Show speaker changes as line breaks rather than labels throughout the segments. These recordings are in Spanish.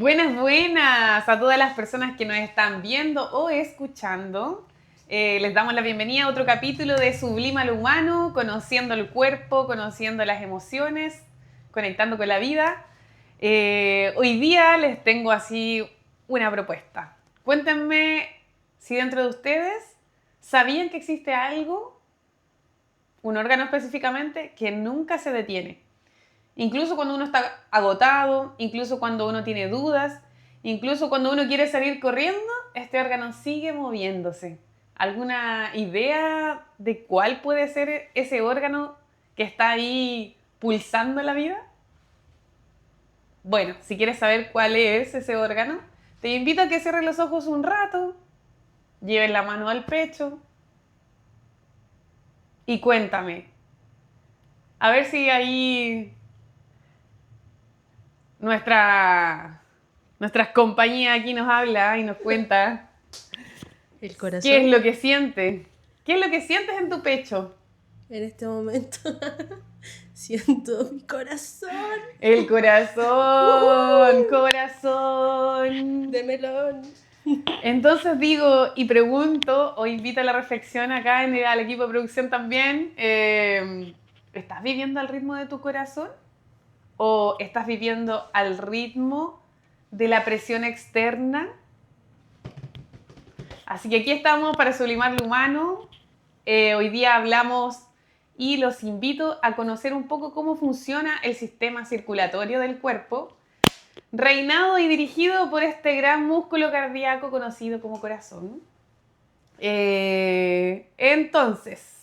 Buenas, buenas a todas las personas que nos están viendo o escuchando. Les damos la bienvenida a otro capítulo de Sublima lo Humano, conociendo el cuerpo, conociendo las emociones, conectando con la vida. Hoy día les tengo así una propuesta. Cuéntenme si dentro de ustedes sabían que existe algo, un órgano específicamente, que nunca se detiene. Incluso cuando uno está agotado, incluso cuando uno tiene dudas, incluso cuando uno quiere salir corriendo, este órgano sigue moviéndose. ¿Alguna idea de cuál puede ser ese órgano que está ahí pulsando la vida? Bueno, si quieres saber cuál es ese órgano, te invito a que cierres los ojos un rato, lleves la mano al pecho y cuéntame. A ver si ahí nuestras compañías aquí nos habla y nos cuenta
El
qué es
corazón
lo que siente. ¿Qué es lo que sientes en tu pecho?
en este momento. Siento mi corazón
El corazón, corazón.
de melón.
Entonces digo y pregunto o invito a la reflexión acá al equipo de producción también. ¿Estás viviendo al ritmo de tu corazón? ¿O estás viviendo al ritmo de la presión externa? Así que aquí estamos para sublimar lo humano. Hoy día hablamos y los invito a conocer un poco cómo funciona el sistema circulatorio del cuerpo, reinado y dirigido por este gran músculo cardíaco conocido como corazón. Entonces,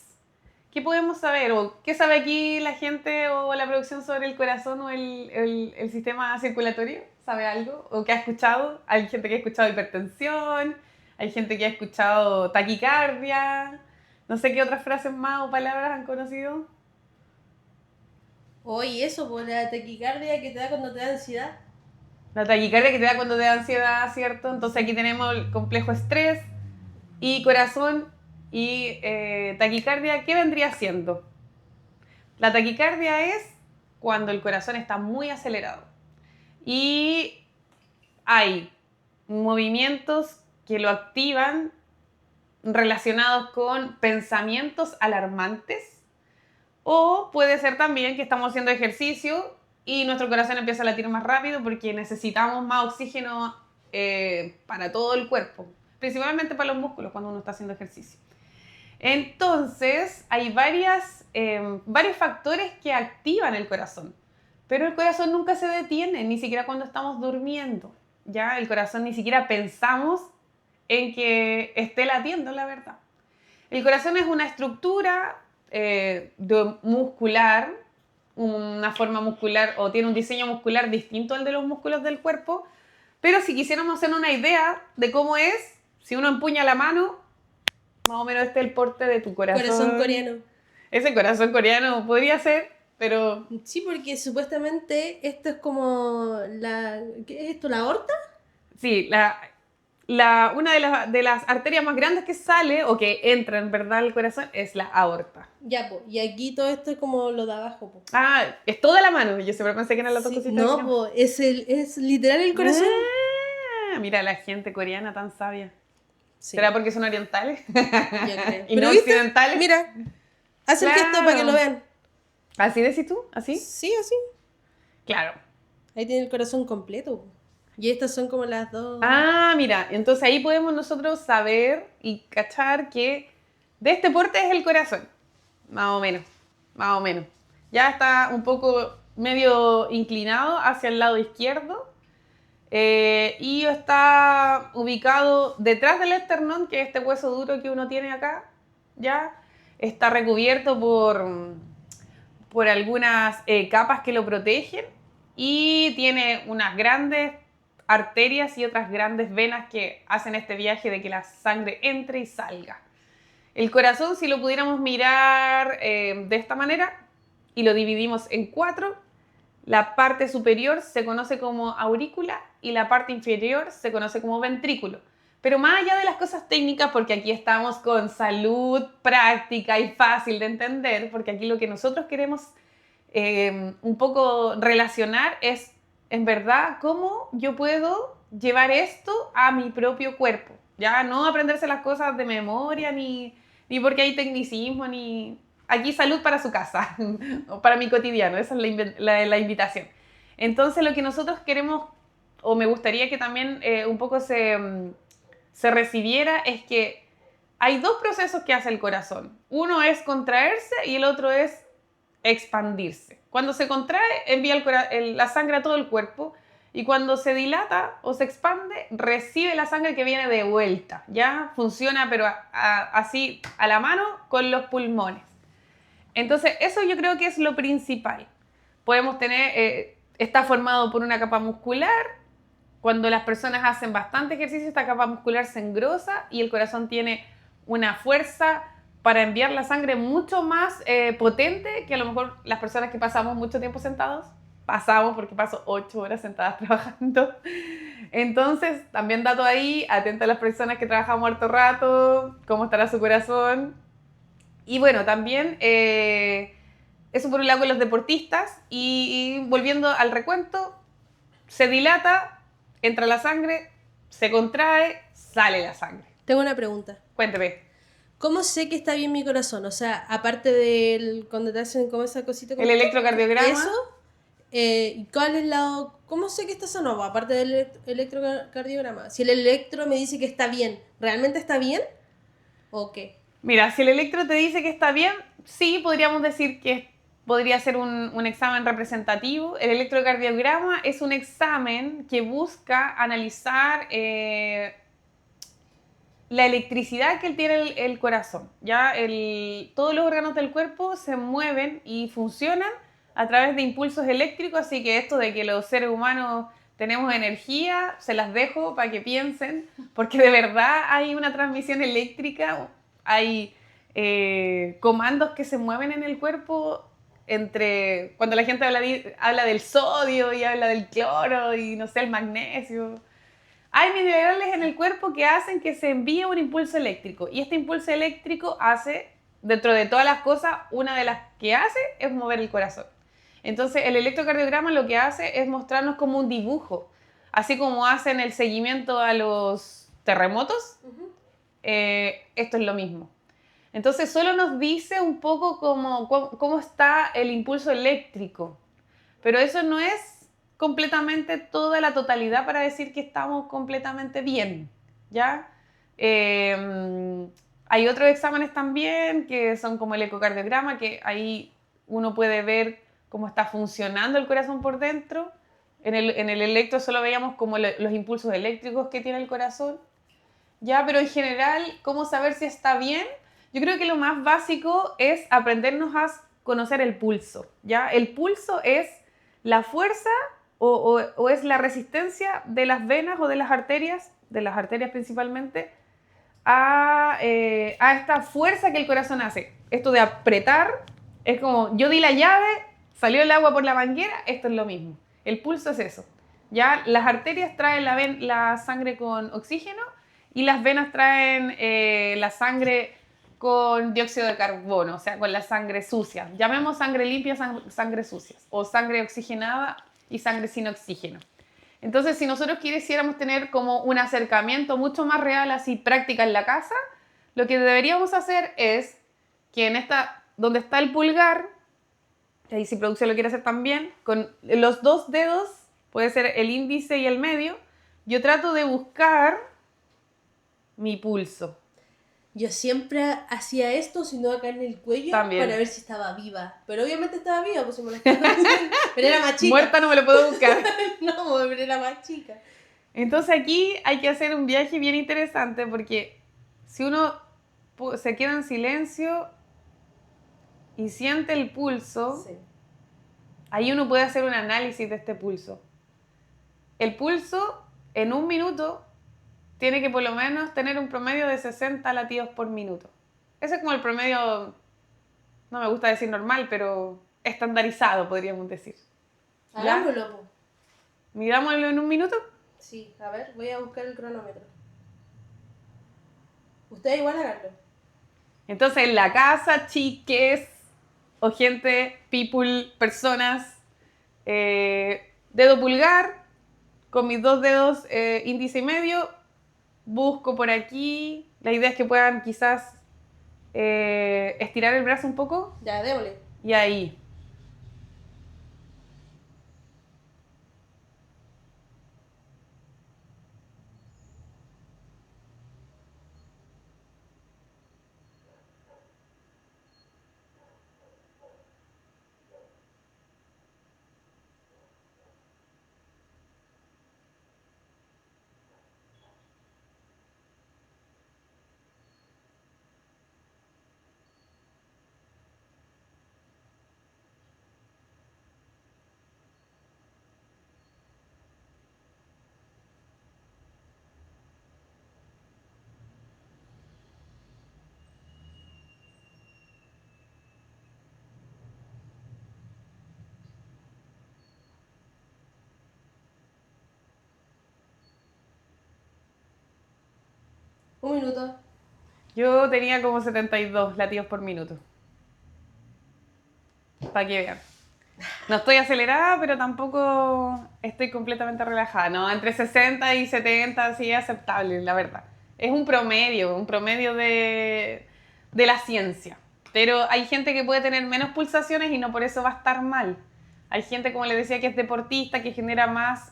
¿qué podemos saber? ¿O qué sabe aquí la gente o la producción sobre el corazón o el sistema circulatorio? ¿Sabe algo? ¿O qué ha escuchado? Hay gente que ha escuchado hipertensión, hay gente que ha escuchado taquicardia, no sé qué otras frases más o palabras han conocido.
Oye, eso por la taquicardia que te da cuando te da ansiedad.
La taquicardia que te da cuando te da ansiedad, ¿cierto? Entonces aquí tenemos el complejo estrés y corazón y taquicardia. ¿Qué vendría siendo? La taquicardia es cuando el corazón está muy acelerado y hay movimientos que lo activan relacionados con pensamientos alarmantes, o puede ser también que estamos haciendo ejercicio y nuestro corazón empieza a latir más rápido porque necesitamos más oxígeno para todo el cuerpo, principalmente para los músculos cuando uno está haciendo ejercicio. Entonces, hay varios factores que activan el corazón, pero el corazón nunca se detiene, ni siquiera cuando estamos durmiendo. Ya el corazón ni siquiera pensamos en que esté latiendo, la verdad. El corazón es una estructura muscular, una forma muscular o tiene un diseño muscular distinto al de los músculos del cuerpo, pero si quisiéramos hacer una idea de cómo es, si uno empuña la mano, más o menos este es el porte de tu
Corazón
corazón.
coreano.
Ese corazón coreano podría ser, pero
Sí, porque supuestamente esto es como la... ¿Qué es esto? ¿La aorta?
sí, una de las arterias más grandes que sale o que entra en verdad al corazón es la aorta.
Ya, pues. Y aquí todo esto es como lo de abajo, pues.
Ah, es toda la mano. Yo siempre pensé que eran las dos
Sí,
cositas
no,
aquí.
pues. Es literal el corazón.
Ah, mira la gente coreana tan sabia. ¿Será
Sí,
porque son orientales
yo creo.
y
Pero
no
viste,
occidentales?
mira, haz el gesto para que lo
Claro.
vean.
¿Así decís tú? ¿Así?
Sí, así.
Claro.
Ahí tiene el corazón completo, po. Y estas son como las dos.
Ah, mira, entonces ahí podemos nosotros saber y cachar que de este porte es el corazón, más o menos, más o menos. Ya está un poco medio inclinado hacia el lado izquierdo y está ubicado detrás del esternón, que es este hueso duro que uno tiene acá, ya está recubierto por algunas capas que lo protegen y tiene unas grandes arterias y otras grandes venas que hacen este viaje de que la sangre entre y salga. El corazón, si lo pudiéramos mirar de esta manera y lo dividimos en cuatro, la parte superior se conoce como aurícula y la parte inferior se conoce como ventrículo. Pero más allá de las cosas técnicas, porque aquí estamos con salud práctica y fácil de entender, porque aquí lo que nosotros queremos un poco relacionar es en verdad, cómo yo puedo llevar esto a mi propio cuerpo. Ya no aprenderse las cosas de memoria, ni porque hay tecnicismo, ni... Aquí salud para su casa, o para mi cotidiano, esa es la invitación. Entonces lo que nosotros queremos, o me gustaría que también un poco se recibiera, es que hay dos procesos que hace el corazón. Uno es contraerse y el otro es expandirse. Cuando se contrae, envía la sangre a todo el cuerpo, y cuando se dilata o se expande, recibe la sangre que viene de vuelta. Ya funciona, pero así a la mano con los pulmones. Entonces, eso yo creo que es lo principal. Podemos tener, está formado por una capa muscular. Cuando las personas hacen bastante ejercicio, esta capa muscular se engrosa y el corazón tiene una fuerza para enviar la sangre mucho más potente que a lo mejor las personas que pasamos mucho tiempo sentados. Pasamos porque paso 8 horas sentadas trabajando. Entonces, también dato ahí, atenta a las personas que trabajamos harto rato, cómo estará su corazón. Y bueno, también eso por un lado con los deportistas. Y volviendo al recuento, se dilata, entra la sangre, se contrae, sale la sangre.
Tengo una pregunta.
Cuénteme.
¿Cómo sé que está bien mi corazón? O sea, aparte del cuando te hacen como esa cosita como
El electrocardiograma.
eso, ¿cuál es la... ¿Cómo sé que está sano? Aparte del electrocardiograma. Si el electro me dice que está bien, ¿realmente está bien? ¿O qué?
Mira, si el electro te dice que está bien, sí, podríamos decir que podría ser un examen representativo. El electrocardiograma es un examen que busca analizar la electricidad que tiene el corazón. ¿Ya? Todos los órganos del cuerpo se mueven y funcionan a través de impulsos eléctricos, así que esto de que los seres humanos tenemos energía, se las dejo para que piensen, porque de verdad hay una transmisión eléctrica, hay comandos que se mueven en el cuerpo entre cuando la gente habla del sodio y habla del cloro y no sé, el magnesio. Hay minerales en el cuerpo que hacen que se envíe un impulso eléctrico, y este impulso eléctrico hace, dentro de todas las cosas, una de las que hace es mover el corazón. Entonces el electrocardiograma lo que hace es mostrarnos como un dibujo, así como hacen el seguimiento a los terremotos. Esto es lo mismo. Entonces solo nos dice un poco cómo está el impulso eléctrico, pero eso no es completamente toda la totalidad para decir que estamos completamente bien, ¿ya? Hay otros exámenes también que son como el ecocardiograma, que ahí uno puede ver cómo está funcionando el corazón por dentro. En el electro solo veíamos como los impulsos eléctricos que tiene el corazón, ¿ya? Pero en general, ¿cómo saber si está bien? Yo creo que lo más básico es aprendernos a conocer el pulso, ¿ya? El pulso es la fuerza o es la resistencia de las venas o de las arterias principalmente, a esta fuerza que el corazón hace. Esto de apretar es como, yo di la llave, salió el agua por la manguera, esto es lo mismo. El pulso es eso. ¿Ya? Las arterias traen la sangre con oxígeno y las venas traen la sangre con dióxido de carbono, o sea, con la sangre sucia. Llamemos sangre limpia, sangre sucia, o sangre oxigenada y sangre sin oxígeno. Entonces, si nosotros quisiéramos tener como un acercamiento mucho más real, así práctica en la casa, lo que deberíamos hacer es que donde está el pulgar, y ahí si producción lo quiere hacer también, con los dos dedos, puede ser el índice y el medio, yo trato de buscar mi pulso.
Yo siempre hacía esto, sino acá en el cuello,
También.
Para ver si estaba viva. Pero obviamente estaba viva, pues si me lo estaba diciendo. Pero era más chica.
Muerta no me lo puedo buscar.
No, pero era más chica.
Entonces aquí hay que hacer un viaje bien interesante, porque si uno se queda en silencio y siente el pulso, sí, ahí uno puede hacer un análisis de este pulso. El pulso en un minuto tiene que por lo menos tener un promedio de 60 latidos por minuto. Ese es como el promedio, no me gusta decir normal, pero estandarizado, podríamos decir.
Hagámoslo.
¿Mirámoslo en un minuto?
Sí, a ver, voy a buscar el cronómetro. Ustedes igual háganlo.
Entonces, en la casa, chiques o gente, people, personas, dedo pulgar, con mis dos dedos índice y medio, busco por aquí. La idea es que puedan quizás estirar el brazo un poco.
Ya, démosle.
Y ahí.
Un minuto.
Yo tenía como 72 latidos por minuto. Para que vean. No estoy acelerada, pero tampoco estoy completamente relajada. No, entre 60 y 70 sí es aceptable, la verdad. Es un promedio de la ciencia. Pero hay gente que puede tener menos pulsaciones y no por eso va a estar mal. Hay gente, como les decía, que es deportista, que genera más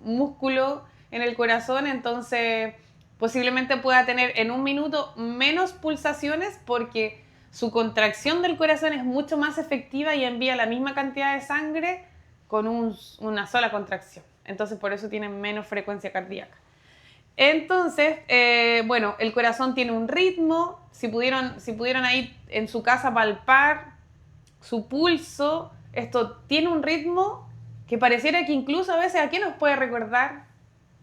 músculo en el corazón, entonces posiblemente pueda tener en un minuto menos pulsaciones porque su contracción del corazón es mucho más efectiva y envía la misma cantidad de sangre con una sola contracción. Entonces por eso tienen menos frecuencia cardíaca. Entonces, bueno, el corazón tiene un ritmo. Si pudieron ahí en su casa palpar su pulso, esto tiene un ritmo que pareciera que incluso a veces a qué nos puede recordar.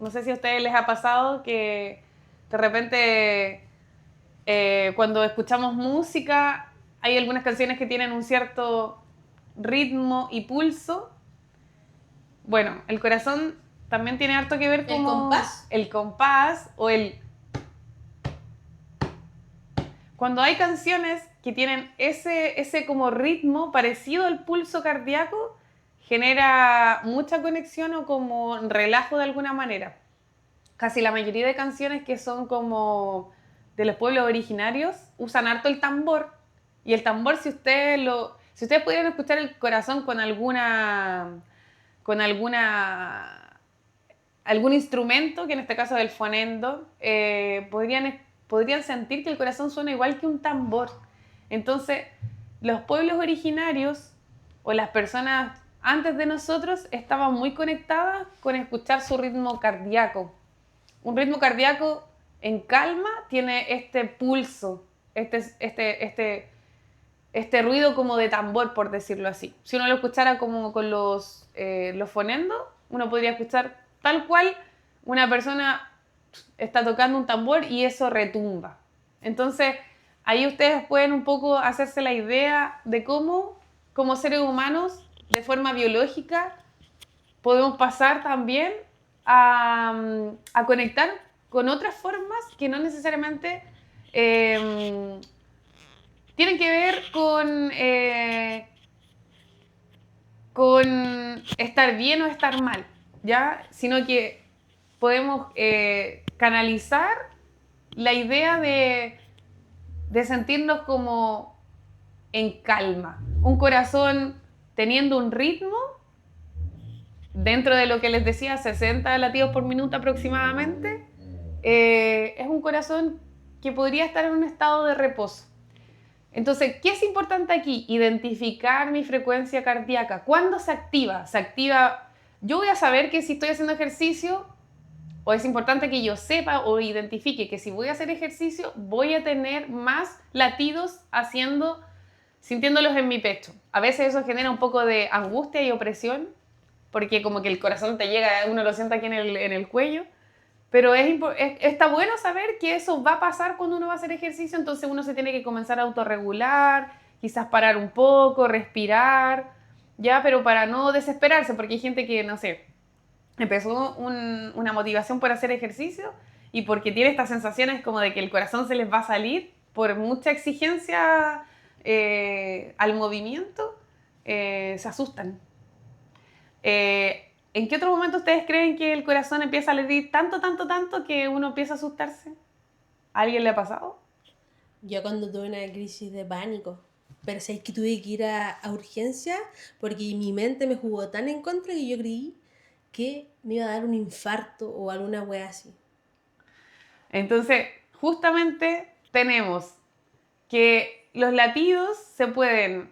No sé si a ustedes les ha pasado que de repente cuando escuchamos música hay algunas canciones que tienen un cierto ritmo y pulso. Bueno, el corazón también tiene harto que ver
¿El
como
compás?
el compás o el... Cuando hay canciones que tienen ese como ritmo parecido al pulso cardíaco, genera mucha conexión o como relajo de alguna manera. Casi la mayoría de canciones que son como de los pueblos originarios usan harto el tambor. Y el tambor, si ustedes pudieran escuchar el corazón con algún instrumento, que en este caso es el fonendo, podrían sentir que el corazón suena igual que un tambor. Entonces, los pueblos originarios o las personas antes de nosotros estaban muy conectadas con escuchar su ritmo cardíaco. Un ritmo cardíaco en calma tiene este pulso, este ruido como de tambor, por decirlo así. Si uno lo escuchara como con los fonendos, uno podría escuchar tal cual una persona está tocando un tambor y eso retumba. Entonces, ahí ustedes pueden un poco hacerse la idea de cómo, como seres humanos, de forma biológica, podemos pasar también a conectar con otras formas que no necesariamente tienen que ver con estar bien o estar mal, ¿ya? Sino que podemos canalizar la idea de sentirnos como en calma. Un corazón teniendo un ritmo dentro de lo que les decía, 60 latidos por minuto aproximadamente, es un corazón que podría estar en un estado de reposo. Entonces, ¿qué es importante aquí? Identificar mi frecuencia cardíaca. ¿Cuándo se activa? Se activa, yo voy a saber que si estoy haciendo ejercicio, o es importante que yo sepa o identifique que si voy a hacer ejercicio, voy a tener más latidos sintiéndolos en mi pecho. A veces eso genera un poco de angustia y opresión, porque como que el corazón te llega, uno lo siente aquí en el cuello, pero está bueno saber que eso va a pasar cuando uno va a hacer ejercicio, entonces uno se tiene que comenzar a autorregular, quizás parar un poco, respirar, ya, pero para no desesperarse, porque hay gente que, no sé, empezó una motivación por hacer ejercicio y porque tiene estas sensaciones como de que el corazón se les va a salir por mucha exigencia al movimiento, se asustan. ¿En qué otro momento ustedes creen que el corazón empieza a latir tanto, tanto, tanto que uno empieza a asustarse? ¿A alguien le ha pasado?
Yo cuando tuve una crisis de pánico, pero sabéis que tuve que ir a urgencia porque mi mente me jugó tan en contra que yo creí que me iba a dar un infarto o alguna wea así.
Entonces, justamente tenemos que los latidos se pueden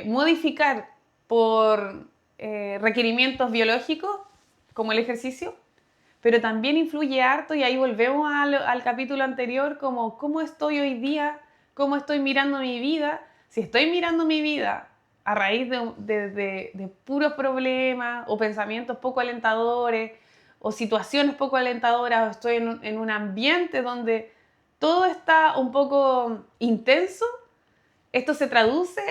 modificar por requerimientos biológicos, como el ejercicio, pero también influye harto, y ahí volvemos al capítulo anterior, como cómo estoy hoy día, cómo estoy mirando mi vida. Si estoy mirando mi vida a raíz de puros problemas o pensamientos poco alentadores o situaciones poco alentadoras, o estoy en un ambiente donde todo está un poco intenso, esto se traduce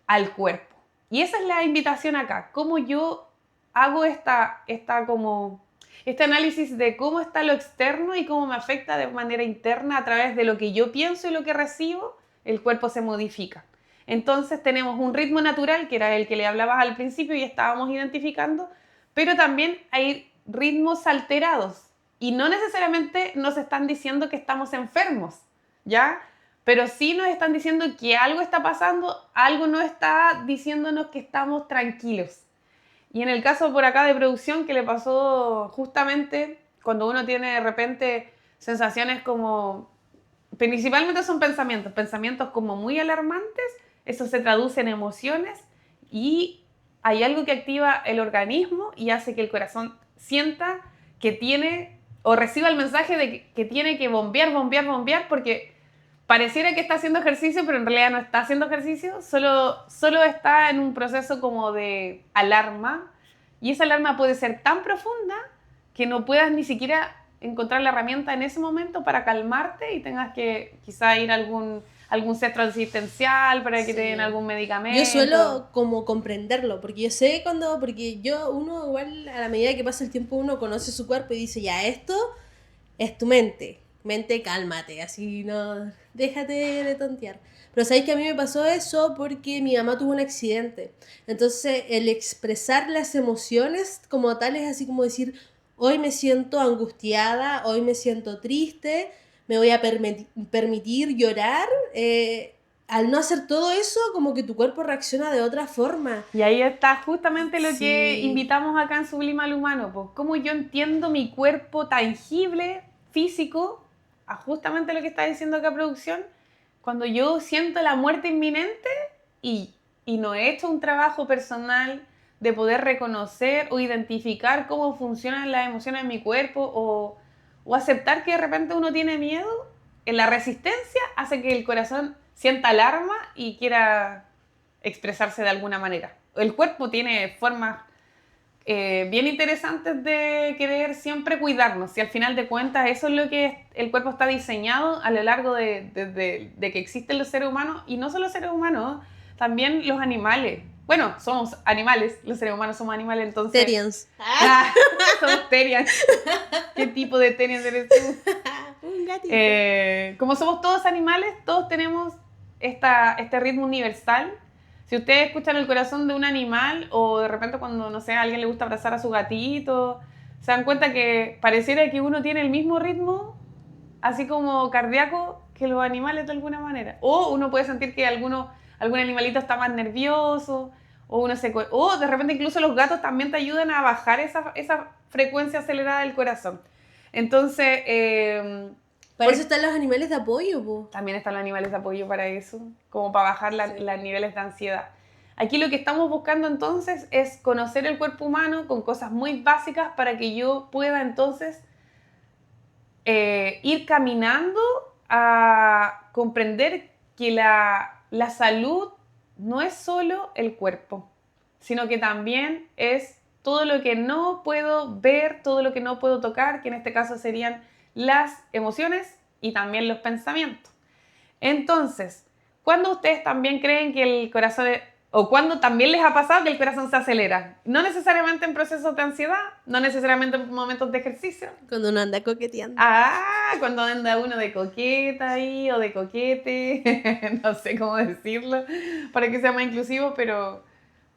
al cuerpo. Y esa es la invitación acá, cómo yo hago este análisis de cómo está lo externo y cómo me afecta de manera interna a través de lo que yo pienso y lo que recibo, el cuerpo se modifica. Entonces tenemos un ritmo natural, que era el que le hablabas al principio y estábamos identificando, pero también hay ritmos alterados y no necesariamente nos están diciendo que estamos enfermos, ¿ya? Pero sí nos están diciendo que algo está pasando, algo no está diciéndonos que estamos tranquilos. Y en el caso por acá de producción, que le pasó justamente cuando uno tiene de repente sensaciones como, principalmente son pensamientos como muy alarmantes, eso se traduce en emociones y hay algo que activa el organismo y hace que el corazón sienta que tiene o reciba el mensaje de que tiene que bombear, bombear, bombear, porque pareciera que está haciendo ejercicio, pero en realidad no está haciendo ejercicio, solo está en un proceso como de alarma, y esa alarma puede ser tan profunda que no puedas ni siquiera encontrar la herramienta en ese momento para calmarte y tengas que quizá ir a algún centro asistencial para que te den algún medicamento.
Yo suelo como comprenderlo, porque yo sé uno igual a la medida que pasa el tiempo uno conoce su cuerpo y dice, ya, esto es tu mente, cálmate, así no, déjate de tontear. Pero sabéis que a mí me pasó eso porque mi mamá tuvo un accidente. Entonces el expresar las emociones como tal es así como decir, hoy me siento angustiada, hoy me siento triste, me voy a permitir llorar. Al no hacer todo eso, como que tu cuerpo reacciona de otra forma.
Y ahí está justamente lo que
Sí.
invitamos acá en Sublima al Humano, pues cómo yo entiendo mi cuerpo tangible, físico, a justamente lo que está diciendo acá producción, cuando yo siento la muerte inminente y no he hecho un trabajo personal de poder reconocer o identificar cómo funcionan las emociones en mi cuerpo o aceptar que de repente uno tiene miedo, en la resistencia hace que el corazón sienta alarma y quiera expresarse de alguna manera. El cuerpo tiene formas bien interesantes de querer siempre cuidarnos, y al final de cuentas eso es lo que el cuerpo está diseñado a lo largo de que existen los seres humanos, y no solo los seres humanos, también los animales. Bueno, somos animales, los seres humanos somos animales, entonces...
Terians.
Somos terians. ¿Qué tipo de terians eres tú?
Un gatito.
Como somos todos animales, todos tenemos este ritmo universal. Si ustedes escuchan el corazón de un animal, o de repente cuando, no sé, a alguien le gusta abrazar a su gatito, se dan cuenta que pareciera que uno tiene el mismo ritmo, así como cardíaco, que los animales de alguna manera. O uno puede sentir que algún animalito está más nervioso, o de repente incluso los gatos también te ayudan a bajar esa frecuencia acelerada del corazón. Entonces...
Para eso están los animales de apoyo, po.
También están los animales de apoyo para eso, como para bajar los niveles de ansiedad. Aquí lo que estamos buscando entonces es conocer el cuerpo humano con cosas muy básicas para que yo pueda entonces ir caminando a comprender que la salud no es solo el cuerpo, sino que también es todo lo que no puedo ver, todo lo que no puedo tocar, que en este caso serían las emociones y también los pensamientos. Entonces, ¿cuándo ustedes también creen que el corazón, o cuándo también les ha pasado que el corazón se acelera? No necesariamente en procesos de ansiedad, no necesariamente en momentos de ejercicio.
Cuando uno anda coqueteando.
Cuando anda uno de coqueta ahí o de coquete, no sé cómo decirlo para que sea más inclusivo, pero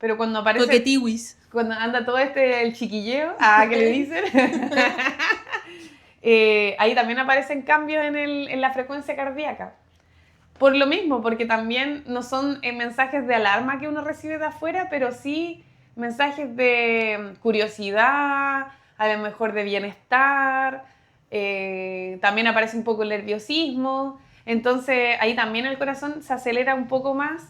pero cuando aparece...
Coquetiwis.
Cuando anda todo el chiquilleo, que le dicen, ahí también aparecen cambios en la frecuencia cardíaca. Por lo mismo, porque también no son mensajes de alarma que uno recibe de afuera, pero sí mensajes de curiosidad, a lo mejor de bienestar, también aparece un poco el nerviosismo, entonces ahí también el corazón se acelera un poco más.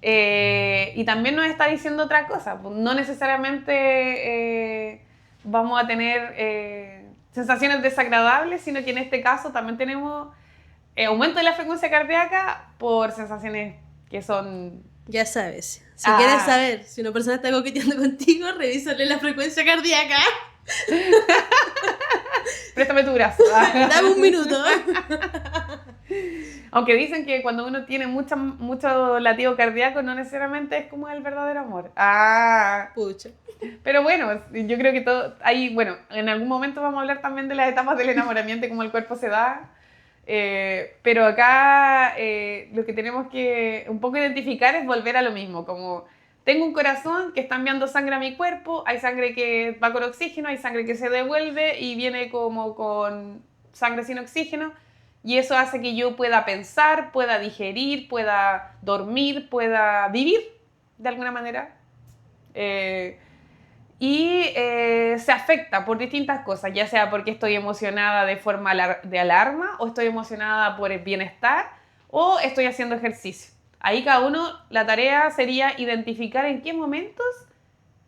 Y también nos está diciendo otra cosa, no necesariamente vamos a tener sensaciones desagradables, sino que en este caso también tenemos aumento de la frecuencia cardíaca por sensaciones que son...
Ya sabes, si quieres saber si una persona está coqueteando contigo, revísale la frecuencia cardíaca.
Préstame tu brazo.
Dame un minuto.
Aunque dicen que cuando uno tiene mucho latido cardíaco, no necesariamente es como el verdadero amor.
Pucha.
Pero bueno, yo creo que todo... Ahí, bueno, en algún momento vamos a hablar también de las etapas del enamoramiento y cómo el cuerpo se da. Pero acá lo que tenemos que un poco identificar es volver a lo mismo, como tengo un corazón que está enviando sangre a mi cuerpo, hay sangre que va con oxígeno, hay sangre que se devuelve y viene como con sangre sin oxígeno, y eso hace que yo pueda pensar, pueda digerir, pueda dormir, pueda vivir de alguna manera. Se afecta por distintas cosas, ya sea porque estoy emocionada de forma de alarma, o estoy emocionada por el bienestar, o estoy haciendo ejercicio. Ahí cada uno, la tarea sería identificar en qué momentos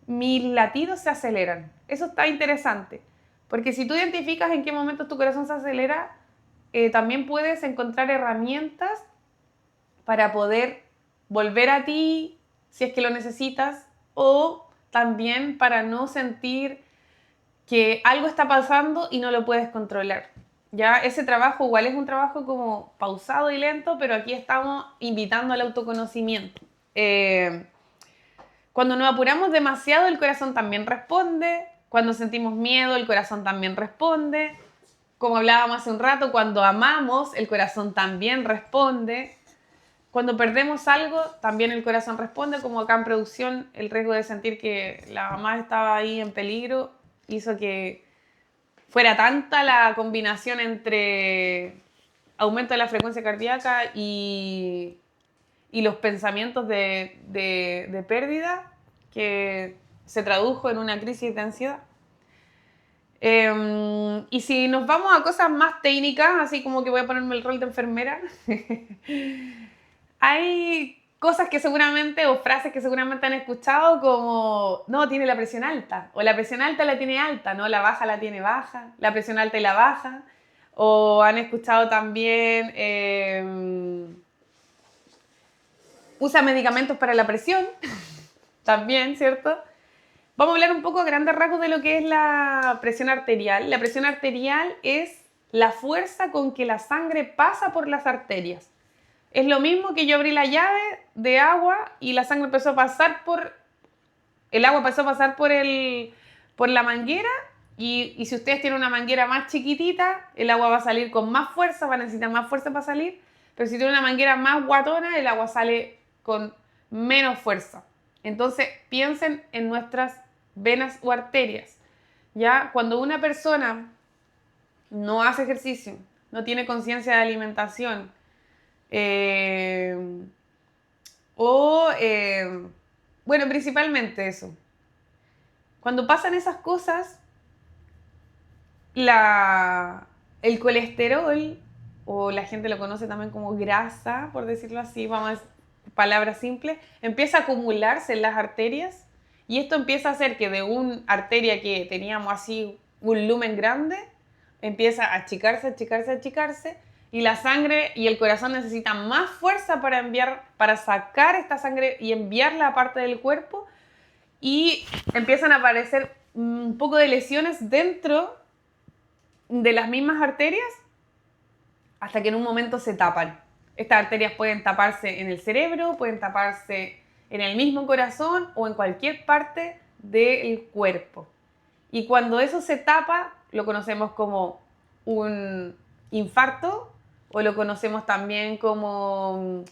mis latidos se aceleran. Eso está interesante, porque si tú identificas en qué momentos tu corazón se acelera, también puedes encontrar herramientas para poder volver a ti si es que lo necesitas, o también para no sentir que algo está pasando y no lo puedes controlar. Ya ese trabajo igual es un trabajo como pausado y lento, pero aquí estamos invitando al autoconocimiento. Cuando nos apuramos demasiado, el corazón también responde. Cuando sentimos miedo, el corazón también responde. Como hablábamos hace un rato, cuando amamos, el corazón también responde. Cuando perdemos algo, también el corazón responde, como acá en producción, el riesgo de sentir que la mamá estaba ahí en peligro hizo que fuera tanta la combinación entre aumento de la frecuencia cardíaca y los pensamientos de pérdida, que se tradujo en una crisis de ansiedad. Y si nos vamos a cosas más técnicas, así como que voy a ponerme el rol de enfermera, hay cosas que seguramente, o frases que seguramente han escuchado como, no, tiene la presión alta, o la presión alta la tiene alta, no, la baja la tiene baja, la presión alta y la baja, o han escuchado también, usa medicamentos para la presión, también, ¿cierto? Vamos a hablar un poco a grandes rasgos de lo que es la presión arterial. La presión arterial es la fuerza con que la sangre pasa por las arterias. Es lo mismo que yo abrí la llave de agua y la sangre empezó a pasar el agua empezó a pasar por la manguera, y si ustedes tienen una manguera más chiquitita, el agua va a salir con más fuerza, va a necesitar más fuerza para salir, pero si tienen una manguera más guatona, el agua sale con menos fuerza. Entonces, piensen en nuestras venas o arterias. ¿Ya? Cuando una persona no hace ejercicio, no tiene conciencia de alimentación, bueno, principalmente eso. Cuando pasan esas cosas, el colesterol, o la gente lo conoce también como grasa, por decirlo así, vamos a palabras simples, empieza a acumularse en las arterias, y esto empieza a hacer que de una arteria que teníamos así un lumen grande, empieza a achicarse, achicarse, achicarse, y la sangre y el corazón necesitan más fuerza para sacar esta sangre y enviarla a parte del cuerpo, y empiezan a aparecer un poco de lesiones dentro de las mismas arterias, hasta que en un momento se tapan. Estas arterias pueden taparse en el cerebro, pueden taparse en el mismo corazón o en cualquier parte del cuerpo. Y cuando eso se tapa, lo conocemos como un infarto, o lo conocemos también como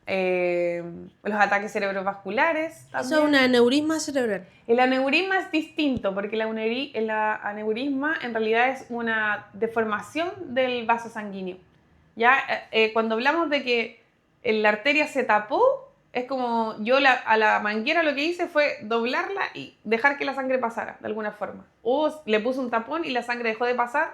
los ataques cerebrovasculares también.
Eso es un aneurisma cerebral.
El aneurisma es distinto porque el aneurisma en realidad es una deformación del vaso sanguíneo. ¿Ya? Cuando hablamos de que la arteria se tapó, es como a la manguera lo que hice fue doblarla y dejar que la sangre pasara de alguna forma. O le puse un tapón y la sangre dejó de pasar.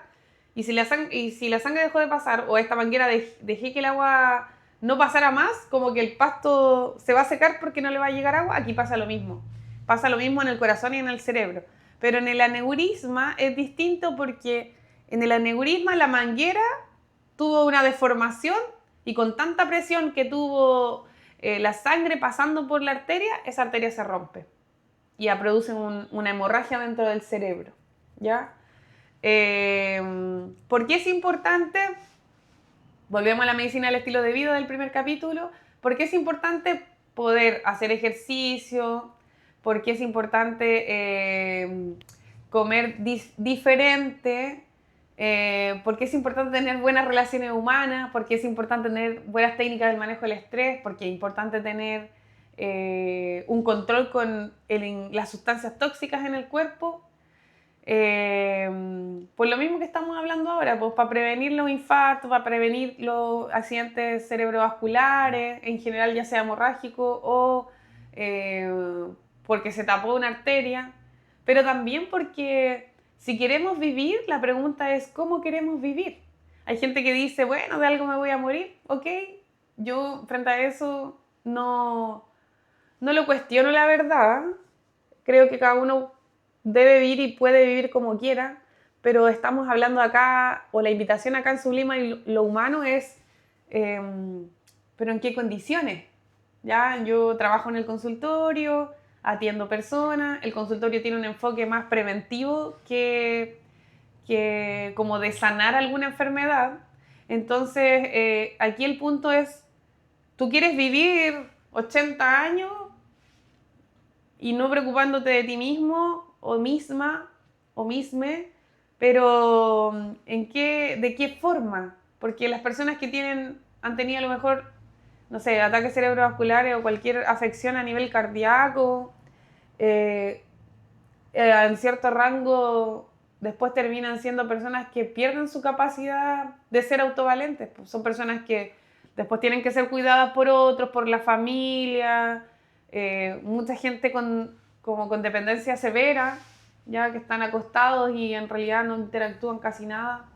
Y si la sangre dejó de pasar o esta manguera dejé que el agua no pasara más, como que el pasto se va a secar porque no le va a llegar agua, aquí pasa lo mismo. Pasa lo mismo en el corazón y en el cerebro. Pero en el aneurisma es distinto porque en el aneurisma la manguera tuvo una deformación y con tanta presión que tuvo la sangre pasando por la arteria, esa arteria se rompe y ya produce una hemorragia dentro del cerebro. ¿Ya? ¿Por qué es importante? Volvemos a la medicina del estilo de vida del primer capítulo. ¿Por qué es importante poder hacer ejercicio? ¿Por qué es importante comer diferente? ¿Por qué es importante tener buenas relaciones humanas? ¿Por qué es importante tener buenas técnicas del manejo del estrés? ¿Por qué es importante tener un control con las sustancias tóxicas en el cuerpo? Por lo mismo que estamos hablando ahora, pues para prevenir los infartos, para prevenir los accidentes cerebrovasculares, en general ya sea hemorrágico o porque se tapó una arteria, pero también porque si queremos vivir, la pregunta es ¿cómo queremos vivir? Hay gente que dice, bueno, de algo me voy a morir, ok, yo frente a eso no lo cuestiono, la verdad, creo que cada uno debe vivir y puede vivir como quiera, pero estamos hablando acá, o la invitación acá en Sublima y lo humano es, pero ¿en qué condiciones? ¿Ya? Yo trabajo en el consultorio, atiendo personas, el consultorio tiene un enfoque más preventivo que como de sanar alguna enfermedad. Entonces, aquí el punto es, ¿tú quieres vivir 80 años y no preocupándote de ti mismo o misma o misme, pero ¿de qué forma? Porque las personas que han tenido a lo mejor, no sé, ataques cerebrovasculares o cualquier afección a nivel cardíaco, en cierto rango, después terminan siendo personas que pierden su capacidad de ser autovalentes. Pues son personas que después tienen que ser cuidadas por otros, por la familia, mucha gente como con dependencia severa, ya que están acostados y en realidad no interactúan casi nada.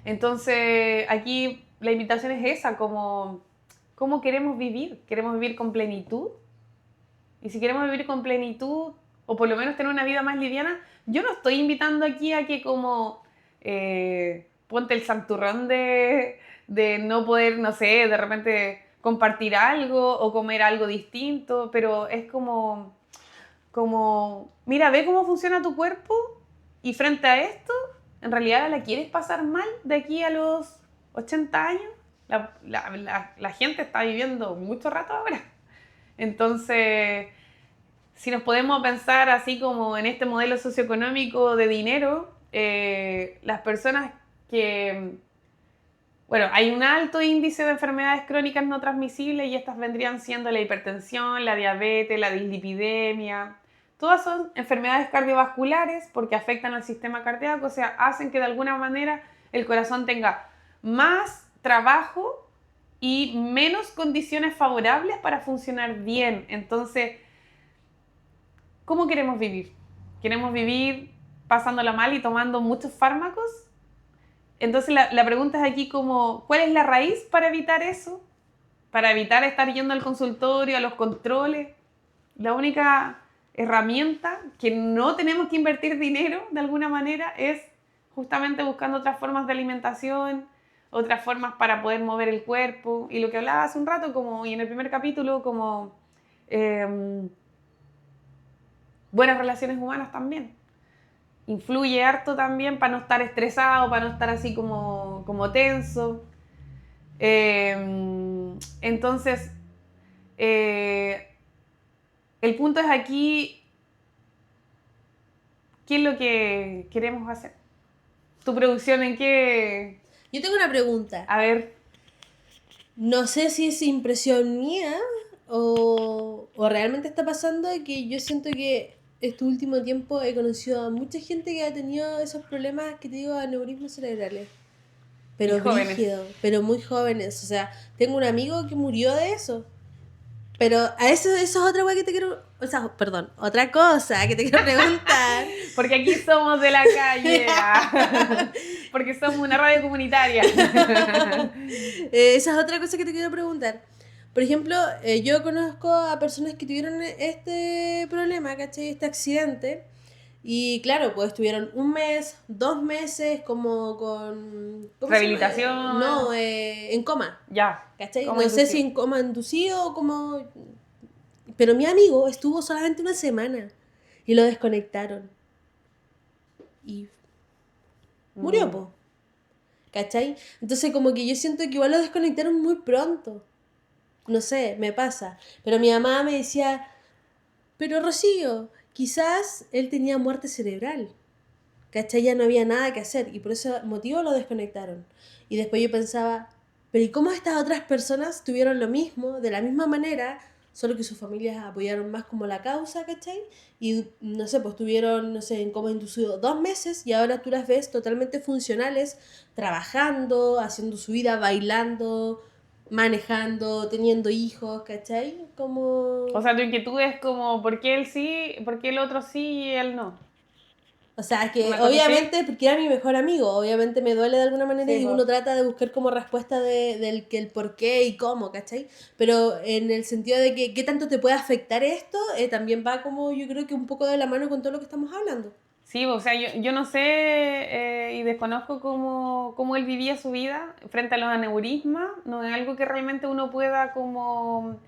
Entonces aquí la invitación es esa, como ¿cómo queremos vivir? ¿Queremos vivir con plenitud? Y si queremos vivir con plenitud, o por lo menos tener una vida más liviana, yo no estoy invitando aquí a que como ponte el santurrón de no poder, no sé, de repente compartir algo o comer algo distinto, pero es como, mira, ve cómo funciona tu cuerpo y frente a esto, en realidad la quieres pasar mal de aquí a los 80 años. La gente está viviendo mucho rato ahora. Entonces, si nos podemos pensar así como en este modelo socioeconómico de dinero, las personas que, bueno, hay un alto índice de enfermedades crónicas no transmisibles y estas vendrían siendo la hipertensión, la diabetes, la dislipidemia. Todas son enfermedades cardiovasculares porque afectan al sistema cardíaco, o sea, hacen que de alguna manera el corazón tenga más trabajo y menos condiciones favorables para funcionar bien. Entonces, ¿cómo queremos vivir? ¿Queremos vivir pasándola mal y tomando muchos fármacos? Entonces la pregunta es aquí como, ¿cuál es la raíz para evitar eso? Para evitar estar yendo al consultorio, a los controles. La única herramienta que no tenemos que invertir dinero de alguna manera es justamente buscando otras formas de alimentación, otras formas para poder mover el cuerpo. Y lo que hablaba hace un rato, como, y en el primer capítulo, como buenas relaciones humanas también. Influye harto también para no estar estresado, para no estar así como tenso. Entonces, el punto es aquí, ¿qué es lo que queremos hacer? ¿Tu producción en qué?
Yo tengo una pregunta.
A ver,
No sé si es impresión mía o realmente está pasando que yo siento que este último tiempo he conocido a mucha gente que ha tenido esos problemas que te digo, aneurismas cerebrales.
Y
Pero
jóvenes.
brígido, pero muy jóvenes. O sea, tengo un amigo que murió de eso. Pero a eso es otra cosa que te quiero... O sea, perdón, otra cosa que te quiero preguntar.
Porque aquí somos de la calle. Porque somos una radio comunitaria.
Esa es otra cosa que te quiero preguntar. Por ejemplo, yo conozco a personas que tuvieron este problema, ¿cachai? Este accidente. Y claro, pues estuvieron un mes, 2 meses como con... ¿Cómo se llama? No,
Rehabilitación.
en coma.
Ya.
¿Cachai?
¿Cómo
No sé si
inducir?
en coma inducido o como... Pero mi amigo estuvo solamente una semana y lo desconectaron. Y murió,
Mm.
po. ¿Cachai? Entonces como que yo siento que igual lo desconectaron muy pronto. No sé, me pasa. Pero mi mamá me decía, pero Rocío, quizás él tenía muerte cerebral. ¿Cachai? Ya no había nada que hacer y por ese motivo lo desconectaron. Y después yo pensaba, pero ¿y cómo estas otras personas tuvieron lo mismo, de la misma manera, solo que sus familias apoyaron más como la causa, ¿cachai? Y no sé, pues tuvieron, no sé, en coma inducido 2 meses y ahora tú las ves totalmente funcionales, trabajando, haciendo su vida, bailando, manejando, teniendo hijos, ¿cachai?
O
Como...
sea, tu inquietud es como, ¿por qué él sí, por qué el otro sí y él no?
O sea, que
¿Una cosa así?
obviamente, porque era mi mejor amigo, obviamente me duele de alguna manera
Sí,
y
pues.
uno trata de buscar como respuesta del que el por qué y cómo, ¿cachai? Pero en el sentido de que qué tanto te puede afectar esto, también va como yo creo que un poco de la mano con todo lo que estamos hablando.
Sí, o sea, yo no sé y desconozco cómo él vivía su vida frente a los aneurismas. No es algo que realmente uno pueda como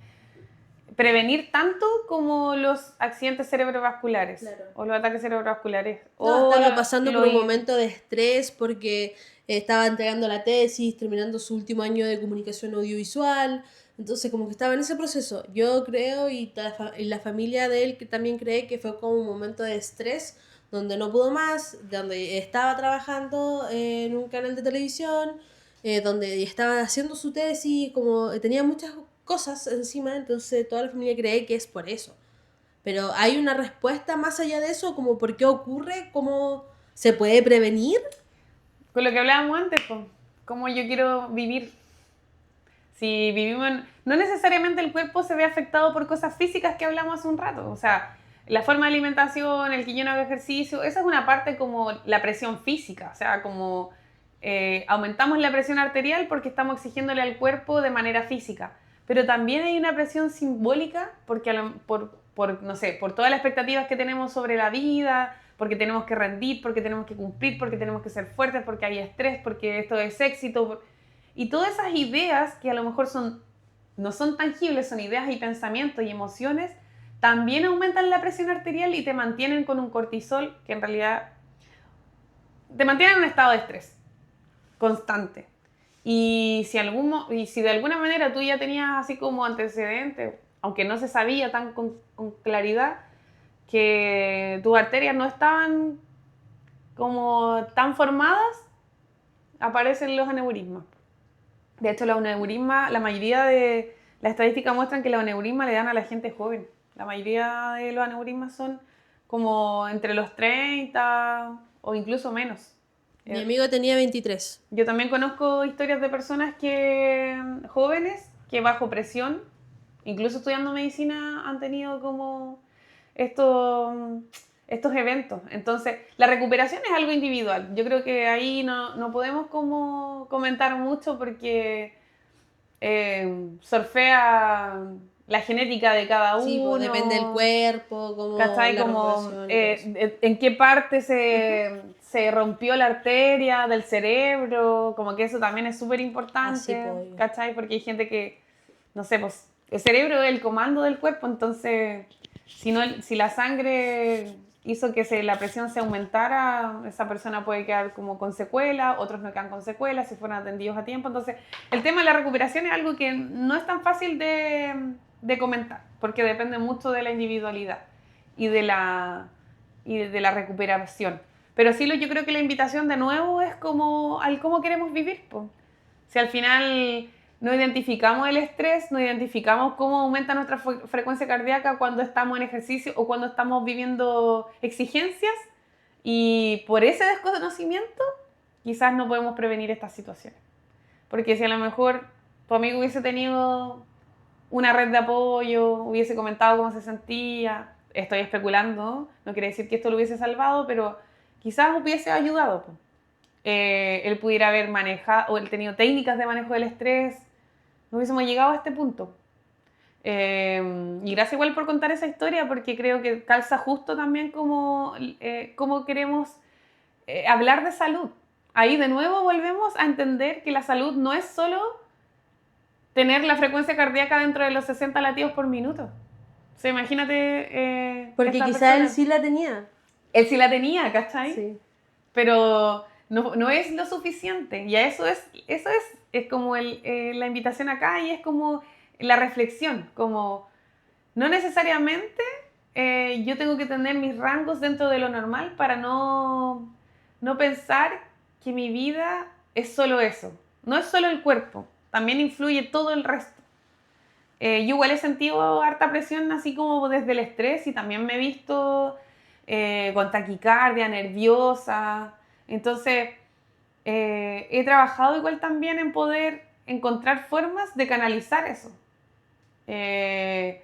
prevenir tanto como los accidentes cerebrovasculares
Claro.
o los ataques cerebrovasculares
No,
o
estaba pasando por
lo
un momento de estrés porque estaba entregando la tesis, terminando su último año de comunicación audiovisual, entonces como que estaba en ese proceso. Yo creo y la familia de él que también cree que fue como un momento de estrés donde no pudo más, donde estaba trabajando en un canal de televisión, donde estaba haciendo su tesis, como tenía muchas cosas encima, entonces toda la familia cree que es por eso. Pero ¿hay una respuesta más allá de eso? Como por qué ocurre, cómo se puede prevenir.
con lo que hablábamos antes, pues, cómo yo quiero vivir. Si vivimos no necesariamente el cuerpo se ve afectado por cosas físicas que hablamos hace un rato. O sea, la forma de alimentación, el que yo no haga ejercicio, esa es una parte como la presión física. O sea, como aumentamos la presión arterial porque estamos exigiéndole al cuerpo de manera física. Pero también hay una presión simbólica porque no sé, por todas las expectativas que tenemos sobre la vida, porque tenemos que rendir, porque tenemos que cumplir, porque tenemos que ser fuertes, porque hay estrés, porque esto es éxito. Y todas esas ideas que a lo mejor no son tangibles, son ideas y pensamientos y emociones, también aumentan la presión arterial y te mantienen con un cortisol que en realidad te mantiene en un estado de estrés constante. Y si de alguna manera tú ya tenías así como antecedentes, aunque no se sabía tan con claridad, que tus arterias no estaban como tan formadas, aparecen los aneurismas. De hecho, los aneurismas, la mayoría de las estadísticas muestran que los aneurismas le dan a la gente joven. La mayoría de los aneurismas son como entre los 30 o incluso menos.
Mi amigo tenía 23.
Yo también conozco historias de personas que jóvenes que bajo presión, incluso estudiando medicina, han tenido como estos, estos eventos. Entonces, la recuperación es algo individual. Yo creo que ahí no podemos como comentar mucho porque surfea la genética de cada
Sí, pues depende del
uno,
cuerpo, como
¿cachai?
la
Como
recuperación y todo eso.
en qué parte
Ujú.
se rompió la arteria del cerebro, como que eso también es súper
Así,
importante,
pues.
¿cachai? Porque hay gente que, no sé, pues el cerebro es el comando del cuerpo, entonces si, no, si la sangre hizo que la presión se aumentara, esa persona puede quedar como con secuelas, otros no quedan con secuelas si fueron atendidos a tiempo. Entonces, el tema de la recuperación es algo que no es tan fácil de comentar, porque depende mucho de la individualidad y de la recuperación. Pero sí, yo creo que la invitación de nuevo es como al cómo queremos vivir. Po. Si al final no identificamos el estrés, no identificamos cómo aumenta nuestra frecuencia cardíaca cuando estamos en ejercicio o cuando estamos viviendo exigencias, y por ese desconocimiento quizás no podemos prevenir estas situaciones. Porque si a lo mejor tu amigo hubiese tenido una red de apoyo, hubiese comentado cómo se sentía, estoy especulando, no quiere decir que esto lo hubiese salvado, pero quizás hubiese ayudado. Él pudiera haber manejado, o él tenido técnicas de manejo del estrés, no hubiésemos llegado a este punto. Y gracias igual por contar esa historia, porque creo que calza justo también como queremos hablar de salud. Ahí de nuevo volvemos a entender que la salud no es solo tener la frecuencia cardíaca dentro de los 60 latidos por minuto. O sea, imagínate...
Porque quizás él sí la tenía.
Él sí la tenía, ¿cachai?
Sí.
Pero no es lo suficiente. Y a eso es como la invitación acá, y es como la reflexión. Como no necesariamente yo tengo que tener mis rangos dentro de lo normal para no pensar que mi vida es solo eso. No es solo el cuerpo, también influye todo el resto. Yo igual he sentido harta presión así como desde el estrés, y también me he visto con taquicardia, nerviosa. Entonces he trabajado igual también en poder encontrar formas de canalizar eso. El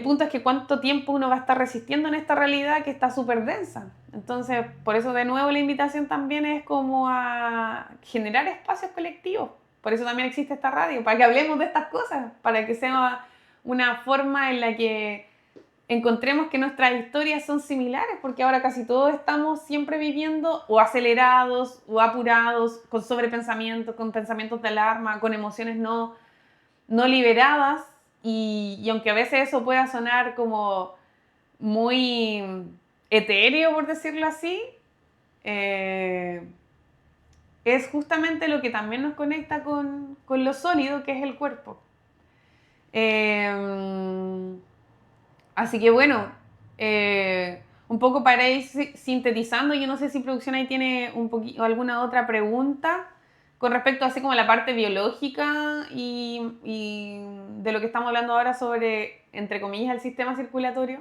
punto es que cuánto tiempo uno va a estar resistiendo en esta realidad que está súper densa. Entonces, por eso de nuevo la invitación también es como a generar espacios colectivos. Por eso también existe esta radio, para que hablemos de estas cosas, para que sea una forma en la que encontremos que nuestras historias son similares, porque ahora casi todos estamos siempre viviendo o acelerados o apurados, con sobrepensamientos, con pensamientos de alarma, con emociones no liberadas. Y aunque a veces eso pueda sonar como muy etéreo, por decirlo así, es justamente lo que también nos conecta con lo sólido que es el cuerpo. Así que bueno, un poco para ir sintetizando, yo no sé si producción ahí tiene alguna otra pregunta con respecto así como a la parte biológica y de lo que estamos hablando ahora sobre, entre comillas, el sistema circulatorio.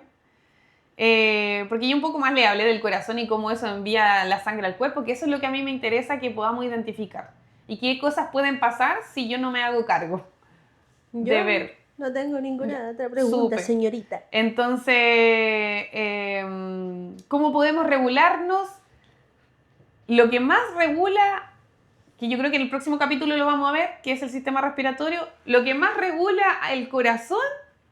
Porque yo un poco más le hablé del corazón y cómo eso envía la sangre al cuerpo, que eso es lo que a mí me interesa que podamos identificar. Y qué cosas pueden pasar si yo no me hago cargo de ver.
No tengo ninguna otra pregunta,
Súper.
señorita.
Entonces, ¿cómo podemos regularnos? Lo que más regula, que yo creo que en el próximo capítulo lo vamos a ver, que es el sistema respiratorio, lo que más regula el corazón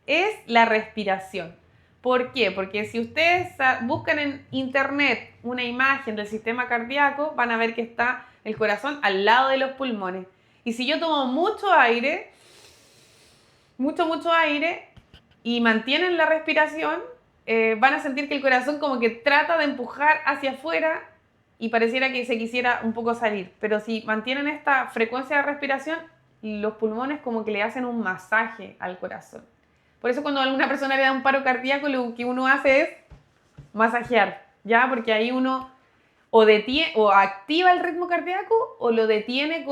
es la respiración. ¿Por qué? Porque si ustedes buscan en internet una imagen del sistema cardíaco, van a ver que está el corazón al lado de los pulmones. Y si yo tomo mucho aire, mucho aire, y mantienen la respiración, van a sentir que el corazón como que trata de empujar hacia afuera y pareciera que se quisiera un poco salir. Pero si mantienen esta frecuencia de respiración, los pulmones como que le hacen un masaje al corazón. Por eso cuando a alguna persona le da un paro cardíaco, lo que uno hace es masajear, ¿ya? Porque ahí uno o activa el ritmo cardíaco o lo detiene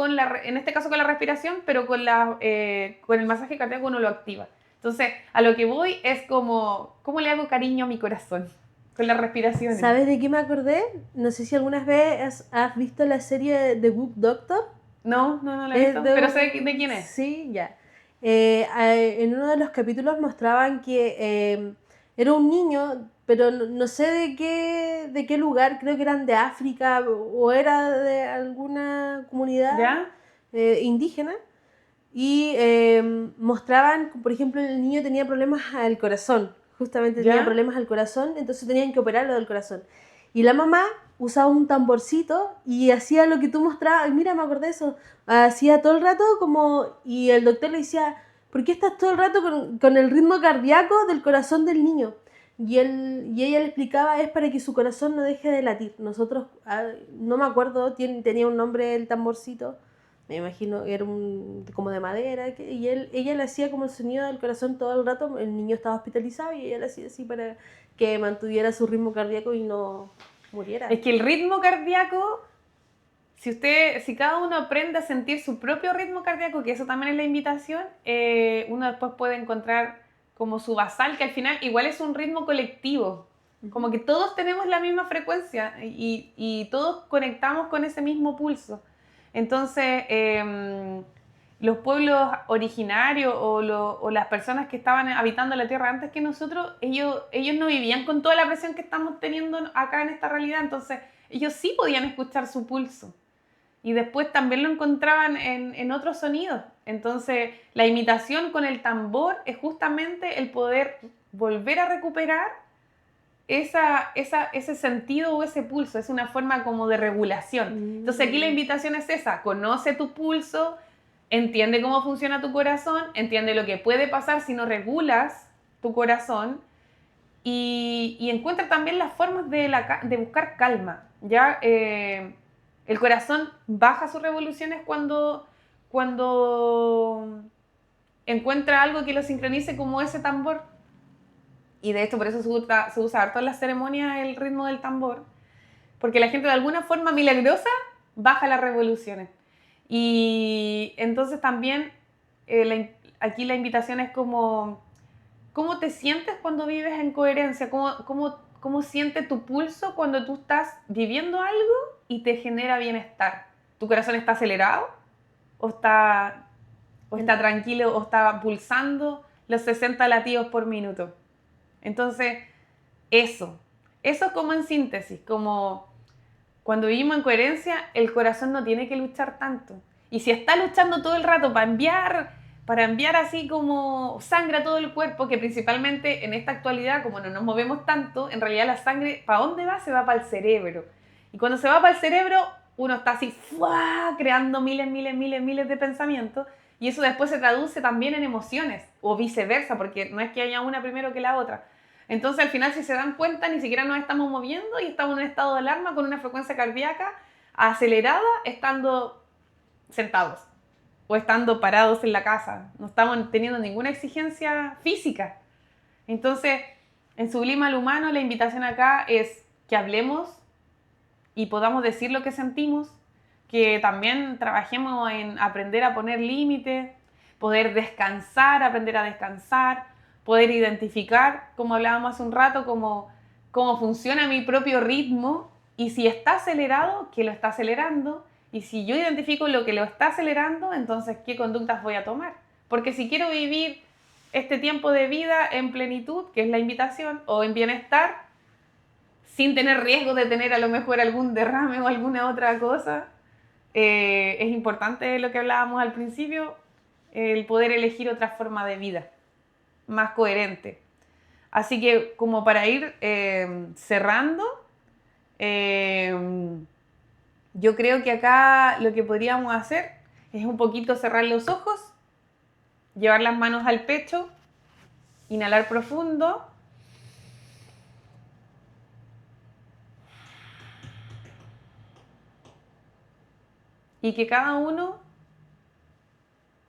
en este caso con la respiración, pero con el masaje cardíaco uno lo activa. Entonces, a lo que voy es como, ¿cómo le hago cariño a mi corazón? Con la respiración.
¿Sabes de qué me acordé? No sé si algunas veces has visto la serie The Good Doctor.
No la he visto, pero sé de quién es.
Sí, ya. En uno de los capítulos mostraban que era un niño, pero no sé de qué lugar, creo que eran de África o era de alguna comunidad
¿Ya?
indígena. Y mostraban, por ejemplo, el niño tenía problemas al corazón, justamente
¿Ya?
tenía problemas al corazón, entonces tenían que operarlo del corazón. Y la mamá usaba un tamborcito y hacía lo que tú mostrabas, mira, me acordé de eso, hacía todo el rato como, y el doctor le decía, ¿por qué estás todo el rato con el ritmo cardíaco del corazón del niño? Y ella le explicaba, es para que su corazón no deje de latir. Nosotros, no me acuerdo, tenía un nombre el tamborcito, me imagino que era como de madera, y ella le hacía como el sonido del corazón todo el rato, el niño estaba hospitalizado y ella le hacía así para que mantuviera su ritmo cardíaco y no muriera.
Es que el ritmo cardíaco si cada uno aprende a sentir su propio ritmo cardíaco, que eso también es la invitación, uno después puede encontrar como su basal, que al final igual es un ritmo colectivo. Como que todos tenemos la misma frecuencia y todos conectamos con ese mismo pulso. Entonces, los pueblos originarios o las personas que estaban habitando la Tierra antes que nosotros, ellos no vivían con toda la presión que estamos teniendo acá en esta realidad. Entonces, ellos sí podían escuchar su pulso. Y después también lo encontraban en otros sonidos. Entonces, la imitación con el tambor es justamente el poder volver a recuperar ese sentido o ese pulso. Es una forma como de regulación. Entonces, aquí la invitación es esa: conoce tu pulso, entiende cómo funciona tu corazón, entiende lo que puede pasar si no regulas tu corazón y encuentra también las formas de buscar calma. ¿Ya? El corazón baja sus revoluciones cuando encuentra algo que lo sincronice como ese tambor. Y de hecho por eso se usa harto en las ceremonias el ritmo del tambor, porque la gente de alguna forma milagrosa baja las revoluciones. Y entonces también aquí la invitación es como, ¿cómo te sientes cuando vives en coherencia? ¿Cómo siente tu pulso cuando tú estás viviendo algo y te genera bienestar? ¿Tu corazón está acelerado? ¿O está tranquilo? ¿O está pulsando los 60 latidos por minuto? Entonces, eso es como en síntesis, como cuando vivimos en coherencia, el corazón no tiene que luchar tanto. Y si está luchando todo el rato para enviar así como sangre a todo el cuerpo, que principalmente en esta actualidad, como no nos movemos tanto, en realidad la sangre, ¿para dónde va? Se va para el cerebro. Y cuando se va para el cerebro, uno está así, ¡fua!, creando miles de pensamientos. Y eso después se traduce también en emociones, o viceversa, porque no es que haya una primero que la otra. Entonces, al final, si se dan cuenta, ni siquiera nos estamos moviendo y estamos en un estado de alarma con una frecuencia cardíaca acelerada, estando sentados o estando parados en la casa. No estamos teniendo ninguna exigencia física. Entonces, en Sublima al Humano, la invitación acá es que hablemos y podamos decir lo que sentimos, que también trabajemos en aprender a poner límites, poder descansar, aprender a descansar, poder identificar, como hablábamos hace un rato, cómo funciona mi propio ritmo y si está acelerado, ¿qué lo está acelerando? Y si yo identifico lo que lo está acelerando, entonces, ¿qué conductas voy a tomar? Porque si quiero vivir este tiempo de vida en plenitud, que es la invitación, o en bienestar, sin tener riesgo de tener a lo mejor algún derrame o alguna otra cosa, es importante lo que hablábamos al principio, el poder elegir otra forma de vida, más coherente. Así que como para ir cerrando, yo creo que acá lo que podríamos hacer es un poquito cerrar los ojos, llevar las manos al pecho, inhalar profundo. Y que cada uno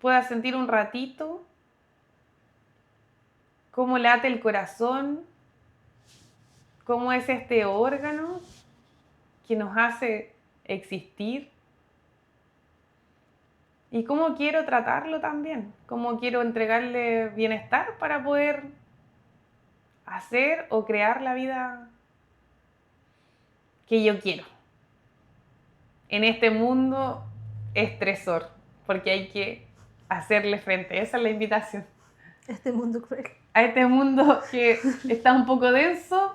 pueda sentir un ratito cómo late el corazón, cómo es este órgano que nos hace existir y cómo quiero tratarlo también, cómo quiero entregarle bienestar para poder hacer o crear la vida que yo quiero en este mundo estresor, porque hay que hacerle frente. Esa es la invitación.
Este mundo cruel.
A este mundo que está un poco denso,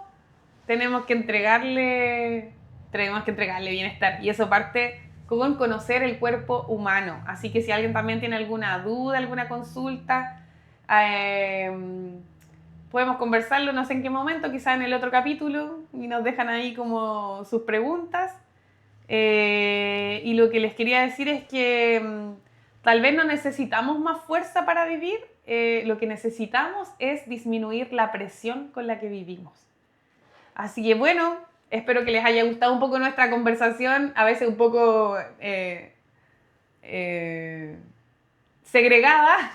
tenemos que entregarle bienestar. Y eso parte con conocer el cuerpo humano. Así que si alguien también tiene alguna duda, alguna consulta, podemos conversarlo, no sé en qué momento, quizás en el otro capítulo, y nos dejan ahí como sus preguntas. Y lo que les quería decir es que tal vez no necesitamos más fuerza para vivir, lo que necesitamos es disminuir la presión con la que vivimos. Así que bueno, espero que les haya gustado un poco nuestra conversación, a veces un poco segregada,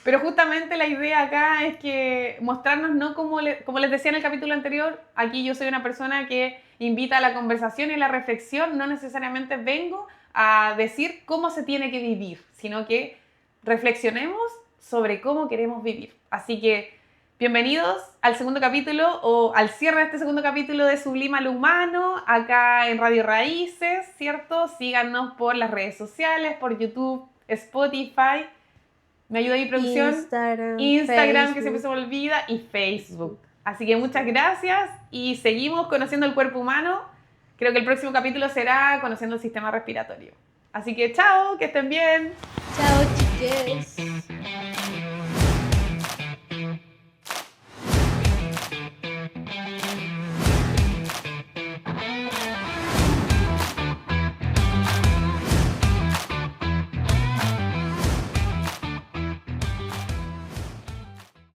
Pero justamente la idea acá es que mostrarnos, no como, como les decía en el capítulo anterior, aquí yo soy una persona que invita a la conversación y la reflexión, no necesariamente vengo a decir cómo se tiene que vivir, sino que reflexionemos sobre cómo queremos vivir. Así que bienvenidos al segundo capítulo o al cierre de este segundo capítulo de Sublima lo Humano, acá en Radio Raíces, ¿cierto? Síganos por las redes sociales, por YouTube, Spotify. Me ayuda mi producción. Instagram, que siempre se me olvida, y Facebook. Así que muchas gracias y seguimos conociendo el cuerpo humano. Creo que el próximo capítulo será conociendo el sistema respiratorio. Así que chao, que estén bien.
Chao, chiques.